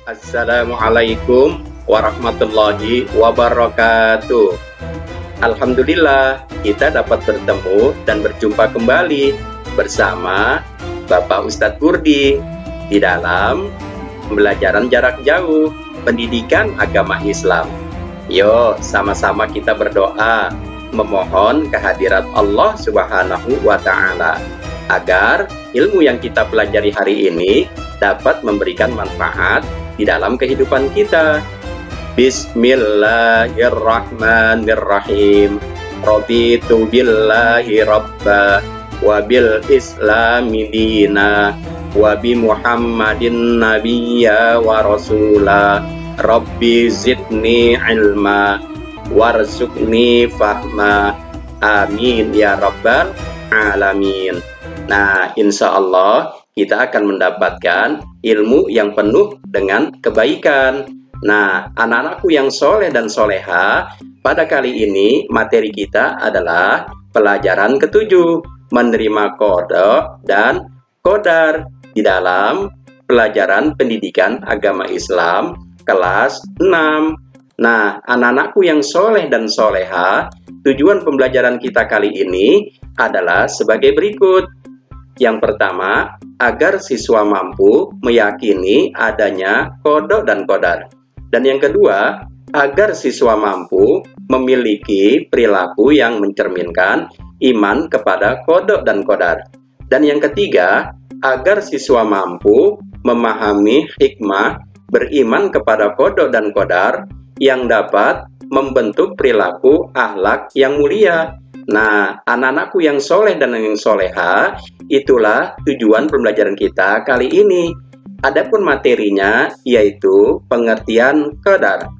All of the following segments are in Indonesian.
Assalamualaikum warahmatullahi wabarakatuh. Alhamdulillah, kita dapat bertemu dan berjumpa kembali bersama Bapak Ustadz Kurdi di dalam pembelajaran jarak jauh pendidikan agama Islam. Yuk, sama-sama kita berdoa memohon kehadirat Allah Subhanahu wa Ta'ala agar ilmu yang kita pelajari hari ini dapat memberikan manfaat di dalam kehidupan kita. Bismillahirrahmanirrahim. Raditu billahi rabba wa bil islami dina wa bi muhammadin nabiyya wa rasula. Rabbi zidni ilma warzuqni fahma. Amin ya rabbal alamin. Nah, insya Allah kita akan mendapatkan ilmu yang penuh dengan kebaikan. Nah, anak-anakku yang soleh dan soleha, pada kali ini materi kita adalah pelajaran ketujuh, menerima kodok dan kodar di dalam pelajaran pendidikan agama Islam kelas 6. Nah, anak-anakku yang soleh dan soleha, tujuan pembelajaran kita kali ini adalah sebagai berikut. Yang pertama, agar siswa mampu meyakini adanya kodok dan kodar. Dan yang kedua, agar siswa mampu memiliki perilaku yang mencerminkan iman kepada kodok dan kodar. Dan yang ketiga, agar siswa mampu memahami hikmah beriman kepada kodok dan kodar yang dapat membentuk perilaku akhlak yang mulia. Nah, anak-anakku yang soleh dan yang soleha, itulah tujuan pembelajaran kita kali ini. Adapun materinya yaitu pengertian qadar.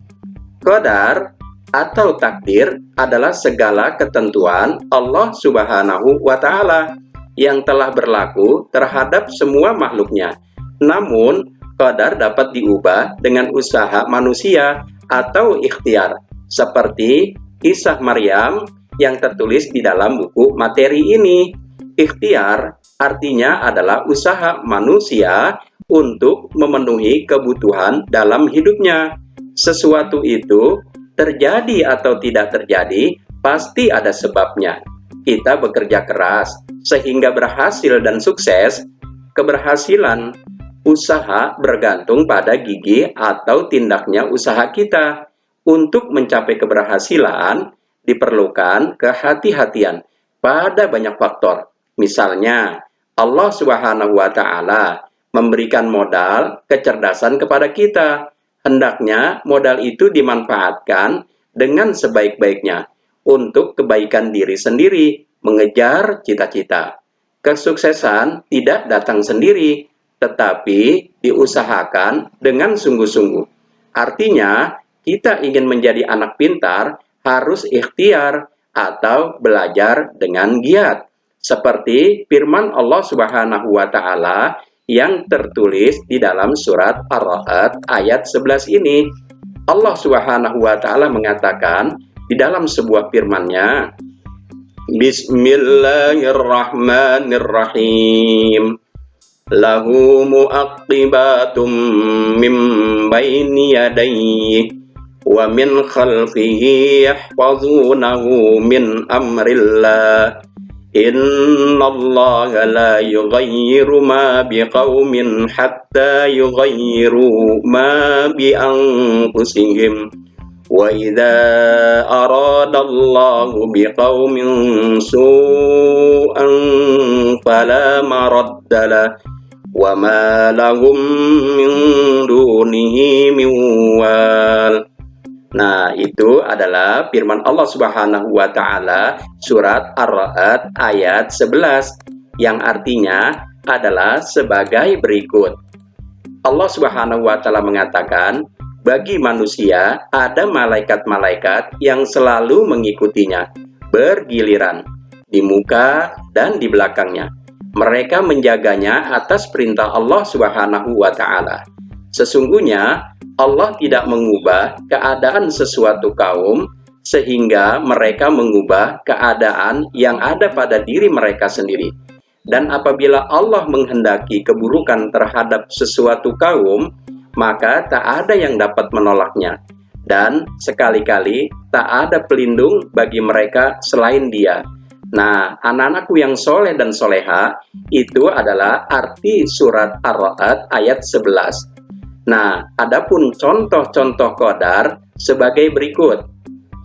Qadar atau takdir adalah segala ketentuan Allah Subhanahu wa Ta'ala yang telah berlaku terhadap semua makhluknya. Namun, qadar dapat diubah dengan usaha manusia atau ikhtiar, seperti kisah Maryam yang tertulis di dalam buku materi ini. Ikhtiar artinya adalah usaha manusia untuk memenuhi kebutuhan dalam hidupnya. Sesuatu itu terjadi atau tidak terjadi, pasti ada sebabnya. Kita bekerja keras sehingga berhasil dan sukses. Keberhasilan usaha bergantung pada gigi atau tindaknya usaha kita. Untuk mencapai keberhasilan, diperlukan kehati-hatian pada banyak faktor. Misalnya, Allah Subhanahu wa Ta'ala memberikan modal kecerdasan kepada kita. Hendaknya modal itu dimanfaatkan dengan sebaik-baiknya untuk kebaikan diri sendiri, mengejar cita-cita. Kesuksesan tidak datang sendiri, tetapi diusahakan dengan sungguh-sungguh. Artinya, kita ingin menjadi anak pintar, harus ikhtiar atau belajar dengan giat. Seperti firman Allah Subhanahu wa Ta'ala yang tertulis di dalam surat Ar-Ra'd ayat 11 ini. Allah Subhanahu wa Ta'ala mengatakan di dalam sebuah firman-Nya, Bismillahirrahmanirrahim. Lahu mu'aqibatum min baini yadayhi wa min khalfihi yahfazunahu min amrillah. Innallaha la yughayyiru ma biqaumin hatta yughayyiru ma bi anfusihim. Wa idza aradallahu biqaumin su'an fala maraddalah wa ma lahum min dunihi min wal. Nah, itu adalah firman Allah Subhanahu wa Ta'ala surat Ar-Ra'd ayat 11 yang artinya adalah sebagai berikut. Allah Subhanahu wa Ta'ala mengatakan, bagi manusia ada malaikat-malaikat yang selalu mengikutinya, bergiliran di muka dan di belakangnya. Mereka menjaganya atas perintah Allah Subhanahu wa Ta'ala. Sesungguhnya Allah tidak mengubah keadaan sesuatu kaum sehingga mereka mengubah keadaan yang ada pada diri mereka sendiri. Dan apabila Allah menghendaki keburukan terhadap sesuatu kaum, maka tak ada yang dapat menolaknya. Dan sekali-kali tak ada pelindung bagi mereka selain Dia. Nah, anak-anakku yang soleh dan soleha, itu adalah arti surat Ar-Ra'd ayat 11. Nah, adapun contoh-contoh qadar sebagai berikut.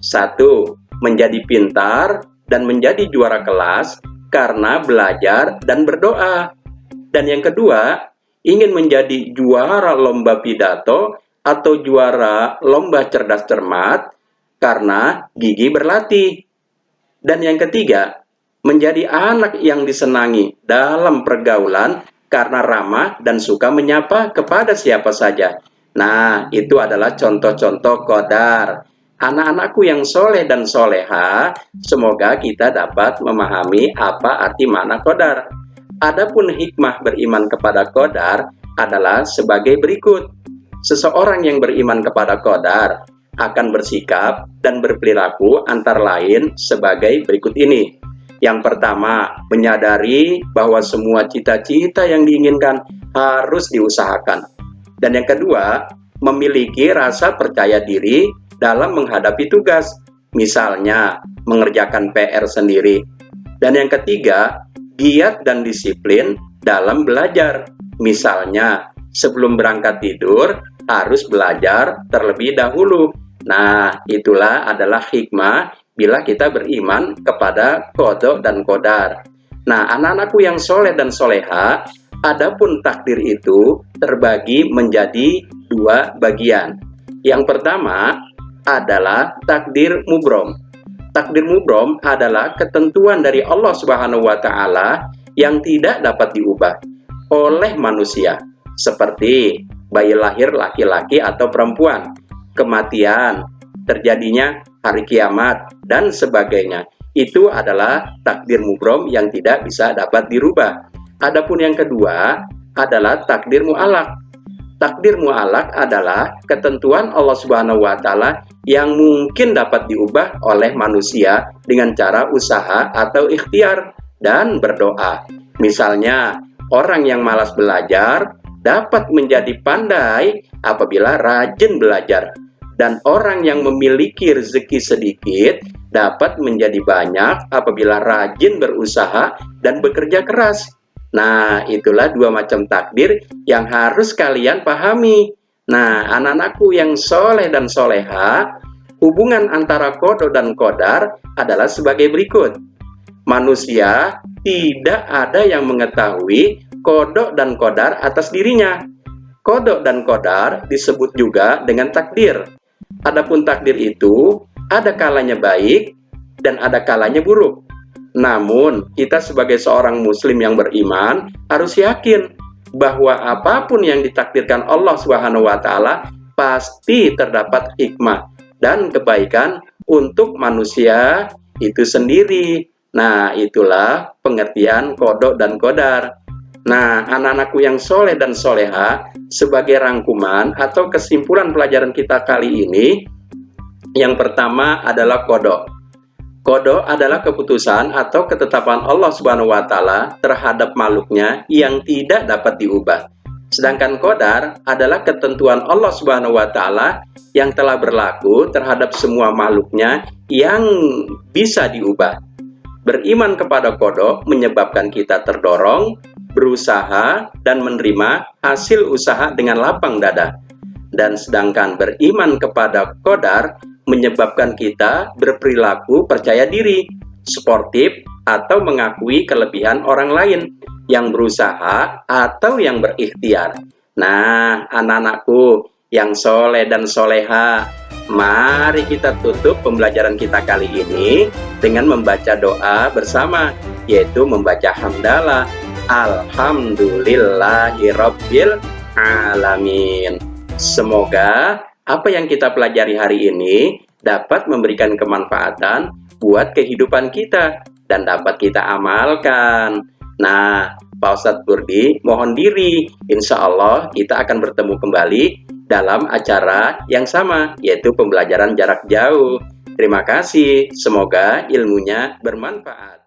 1. Menjadi pintar dan menjadi juara kelas karena belajar dan berdoa. Dan yang kedua, ingin menjadi juara lomba pidato atau juara lomba cerdas cermat karena gigi berlatih. Dan yang ketiga, menjadi anak yang disenangi dalam pergaulan karena ramah dan suka menyapa kepada siapa saja. Nah, itu adalah contoh-contoh qadar. Anak-anakku yang soleh dan soleha, semoga kita dapat memahami apa arti makna qadar. Adapun hikmah beriman kepada qadar adalah sebagai berikut. Seseorang yang beriman kepada qadar akan bersikap dan berperilaku antara lain sebagai berikut ini. Yang pertama, menyadari bahwa semua cita-cita yang diinginkan harus diusahakan. Dan yang kedua, memiliki rasa percaya diri dalam menghadapi tugas, misalnya mengerjakan PR sendiri. Dan yang ketiga, giat dan disiplin dalam belajar, misalnya sebelum berangkat tidur harus belajar terlebih dahulu. Nah, itulah adalah hikmah bila kita beriman kepada qada dan qadar. Nah, anak-anakku yang soleh dan soleha, adapun takdir itu terbagi menjadi dua bagian. Yang pertama adalah takdir mubrom. Takdir mubrom adalah ketentuan dari Allah Subhanahu wa Ta'ala yang tidak dapat diubah oleh manusia, seperti bayi lahir laki-laki atau perempuan, kematian, terjadinya hari kiamat, dan sebagainya. Itu adalah takdir mubrom yang tidak bisa dapat dirubah. Adapun yang kedua adalah takdir mu'alaq. Takdir mu'alaq adalah ketentuan Allah Subhanahu wa Ta'ala yang mungkin dapat diubah oleh manusia dengan cara usaha atau ikhtiar dan berdoa. Misalnya, orang yang malas belajar dapat menjadi pandai apabila rajin belajar. Dan orang yang memiliki rezeki sedikit dapat menjadi banyak apabila rajin berusaha dan bekerja keras. Nah, itulah dua macam takdir yang harus kalian pahami. Nah, anak-anakku yang soleh dan soleha, hubungan antara qada dan qadar adalah sebagai berikut. Manusia tidak ada yang mengetahui qada dan qadar atas dirinya. Qada dan qadar disebut juga dengan takdir. Adapun takdir itu ada kalanya baik dan ada kalanya buruk. Namun, kita sebagai seorang muslim yang beriman harus yakin bahwa apapun yang ditakdirkan Allah Subhanahu wa Ta'ala pasti terdapat hikmah dan kebaikan untuk manusia itu sendiri. Nah, itulah pengertian qada dan qadar. Nah, anak-anakku yang soleh dan soleha, sebagai rangkuman atau kesimpulan pelajaran kita kali ini, yang pertama adalah qada. Qada adalah keputusan atau ketetapan Allah Subhanahu wa Ta'ala terhadap makhluknya yang tidak dapat diubah. Sedangkan qadar adalah ketentuan Allah Subhanahu wa Ta'ala yang telah berlaku terhadap semua makhluknya yang bisa diubah. Beriman kepada qada menyebabkan kita terdorong, berusaha, dan menerima hasil usaha dengan lapang dada. Dan sedangkan beriman kepada qadar menyebabkan kita berperilaku percaya diri, sportif, atau mengakui kelebihan orang lain yang berusaha atau yang berikhtiar. Nah, anak-anakku yang soleh dan soleha, mari kita tutup pembelajaran kita kali ini dengan membaca doa bersama, yaitu membaca hamdalah. Alhamdulillahirabbil alamin. Semoga apa yang kita pelajari hari ini dapat memberikan kemanfaatan buat kehidupan kita dan dapat kita amalkan. Nah, Pak Ustadz Burdi mohon diri. Insya Allah kita akan bertemu kembali dalam acara yang sama, yaitu pembelajaran jarak jauh. Terima kasih. Semoga ilmunya bermanfaat.